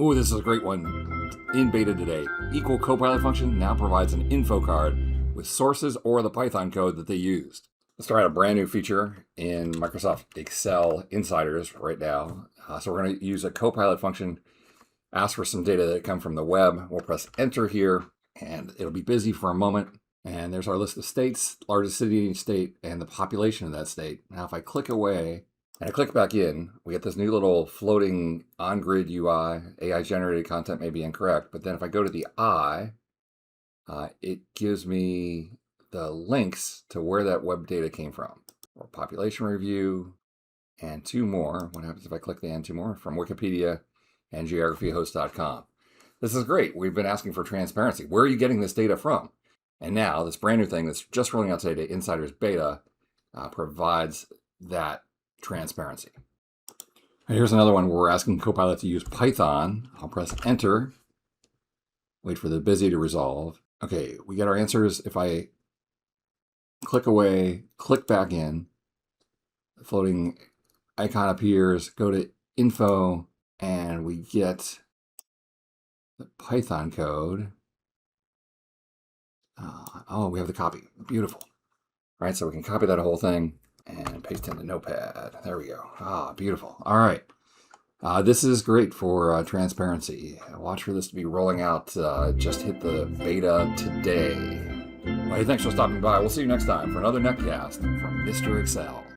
Ooh, this is a great one. In beta today, equal Copilot function now provides an info card with sources or the Python code that they used. Let's try out a brand new feature in Microsoft Excel Insiders right now. So we're going to use a Copilot function, ask for some data that come from the web. We'll press enter here and it'll be busy for a moment. And there's our list of states, largest city in each state, and the population of that state. Now, if I click away and I click back in, we get this new little floating on-grid UI. AI-generated content may be incorrect, but then if I go to the I, it gives me the links to where that web data came from. Or population review, and two more. What happens if I click the and two more? From Wikipedia and geographyhost.com. This is great. We've been asking for transparency. Where are you getting this data from? And now this brand new thing that's just rolling out today to Insiders Beta provides that transparency. And here's another one where we're asking Copilot to use Python. I'll press enter, wait for the busy to resolve. Okay, we get our answers. If I click away, click back in, the floating icon appears, go to info, and we get the Python code. Oh, we have the copy. Beautiful. All right, so we can copy that whole thing and paste in the notepad. There we go. Beautiful. All right. This is great for transparency. Watch for this to be rolling out. Just hit the beta today. Well, hey, thanks for stopping by. We'll see you next time for another netcast from Mr. Excel.